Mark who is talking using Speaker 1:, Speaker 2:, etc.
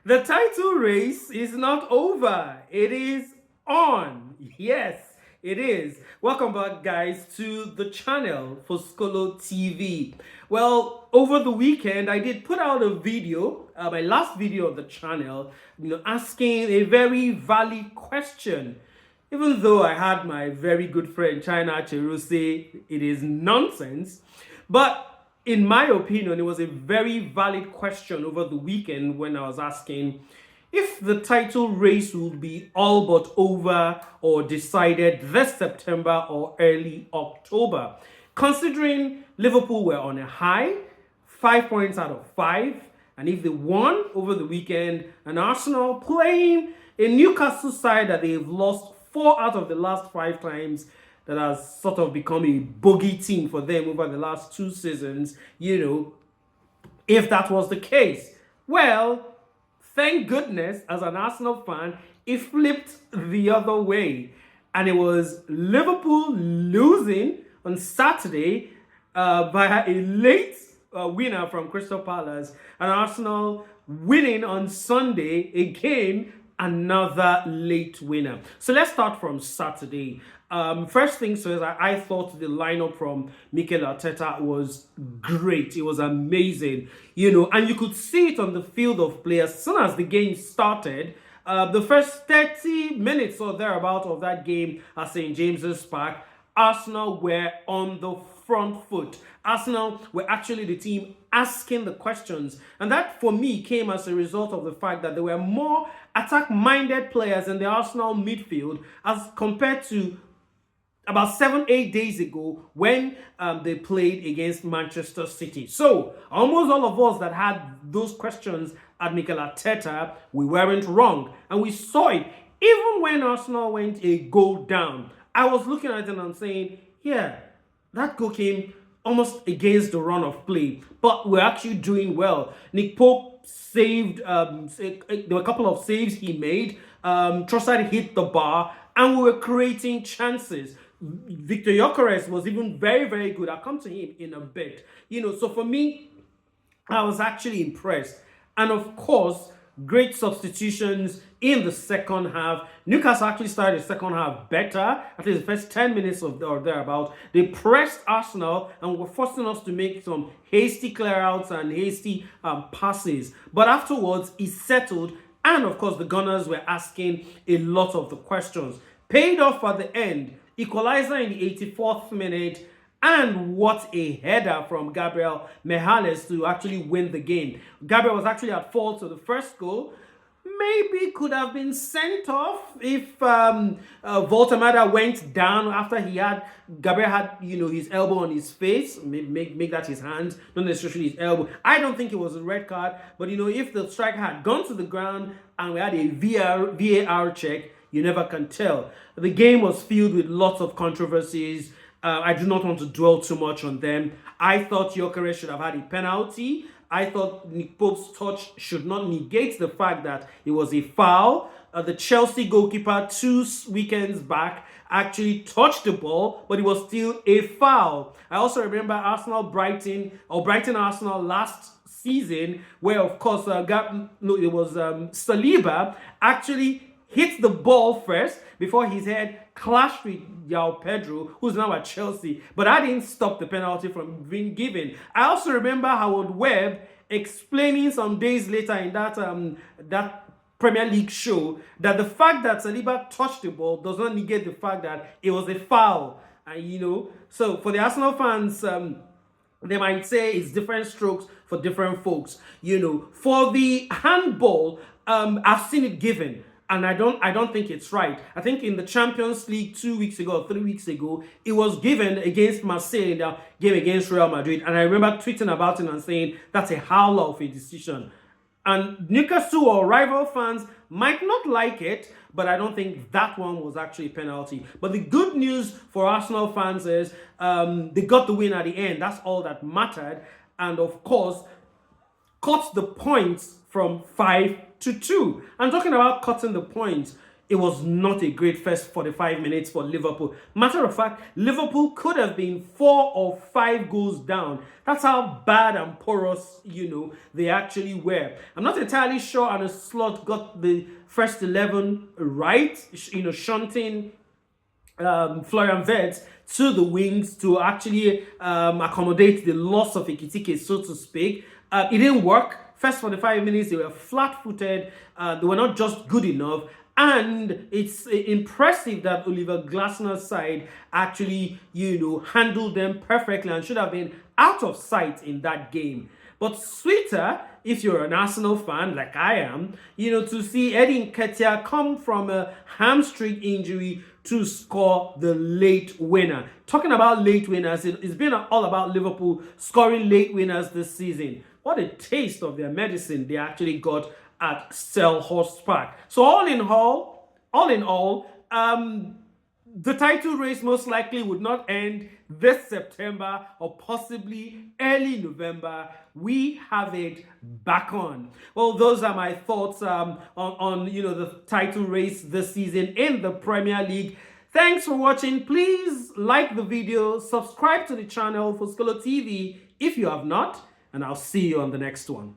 Speaker 1: The title race is not over. It is on. Yes, it is. Welcome back, guys, to the channel for Skolo TV. Well, over the weekend, I did put out a video, my last video of the channel, asking a very valid question. Even though I had my very good friend China Cheru say it is nonsense, but in my opinion, it was a very valid question over the weekend when I was asking if the title race would be all but over or decided this September or early October. Considering Liverpool were on a high, 5 points out of 5, and if they won over the weekend, and Arsenal playing a Newcastle side that they've lost 4 out of the last 5 times, that has sort of become a bogey team for them over the last 2 seasons, if that was the case. Well, thank goodness, as an Arsenal fan, it flipped the other way. And it was Liverpool losing on Saturday via a late winner from Crystal Palace, and Arsenal winning on Sunday again, another late winner. So let's start from Saturday. First things first, I thought the lineup from Mikel Arteta was great. It was amazing, and you could see it on the field of play as soon as the game started. The first 30 minutes or thereabout of that game at St. James's Park, Arsenal were on the front foot. Arsenal were actually the team asking the questions, and that for me came as a result of the fact that there were more attack-minded players in the Arsenal midfield as compared to about 7-8 days ago when they played against Manchester City. So almost all of us that had those questions at Mikel Arteta, we weren't wrong, and we saw it. Even when Arsenal went a goal down, I was looking at it and I'm saying, yeah, that goal came almost against the run of play, but we're actually doing well. Nick Pope saved, there were a couple of saves he made. Trossard hit the bar, and we were creating chances. Victor Gyökeres was even very, very good. I'll come to him in a bit. So for me, I was actually impressed. And of course, great substitutions in the second half. Newcastle actually started the second half better. At least the first 10 minutes or thereabout. They pressed Arsenal and were forcing us to make some hasty clearouts and hasty passes. But afterwards, it settled. And of course, the Gunners were asking a lot of the questions. Paid off at the end. Equalizer in the 84th minute, and what a header from Gabriel Mejales to actually win the game. Gabriel was actually at fault for the first goal. Maybe could have been sent off if Voltemada went down after Gabriel had his elbow on his face. Make that his hand, not necessarily his elbow. I don't think it was a red card, but if the striker had gone to the ground and we had a VAR check, you never can tell. The game was filled with lots of controversies. I do not want to dwell too much on them. I thought Gyökeres should have had a penalty. I thought Nick Pope's touch should not negate the fact that it was a foul. The Chelsea goalkeeper 2 weekends back actually touched the ball, but it was still a foul. I also remember Brighton Arsenal last season, where of course it was Saliba actually hit the ball first before his head clashed with João Pedro, who's now at Chelsea. But that didn't stop the penalty from being given. I also remember Howard Webb explaining some days later in that Premier League show that the fact that Saliba touched the ball does not negate the fact that it was a foul. So for the Arsenal fans, they might say it's different strokes for different folks. For the handball, I've seen it given. And I don't think it's right. I think in the Champions League 2 weeks ago or 3 weeks ago, it was given against Marseille in the game against Real Madrid. And I remember tweeting about it and saying that's a howler of a decision. And Newcastle or rival fans might not like it, but I don't think that one was actually a penalty. But the good news for Arsenal fans is they got the win at the end. That's all that mattered. And of course, cut the points from 5 to 2. I'm talking about cutting the points. it was not a great first 45 minutes for Liverpool. Matter of fact, Liverpool could have been 4 or 5 goals down. That's how bad and porous, they actually were. I'm not entirely sure Arne Slot got the first 11 right, shunting Florian Wirtz to the wings to actually accommodate the loss of Ekitike, so to speak. It didn't work. First 45 minutes, they were flat-footed. They were not just good enough. And it's impressive that Oliver Glasner's side actually, handled them perfectly and should have been out of sight in that game. But sweeter, if you're an Arsenal fan like I am, to see Eddie Nketiah come from a hamstring injury to score the late winner. Talking about late winners, it's been all about Liverpool scoring late winners this season. What a taste of their medicine they actually got at Selhurst Park. So all in all, the title race most likely would not end this September or possibly early November. We have it back on. Well, those are my thoughts on the title race this season in the Premier League. Thanks for watching. Please like the video, subscribe to the channel for Skolo TV if you have not, and I'll see you on the next one.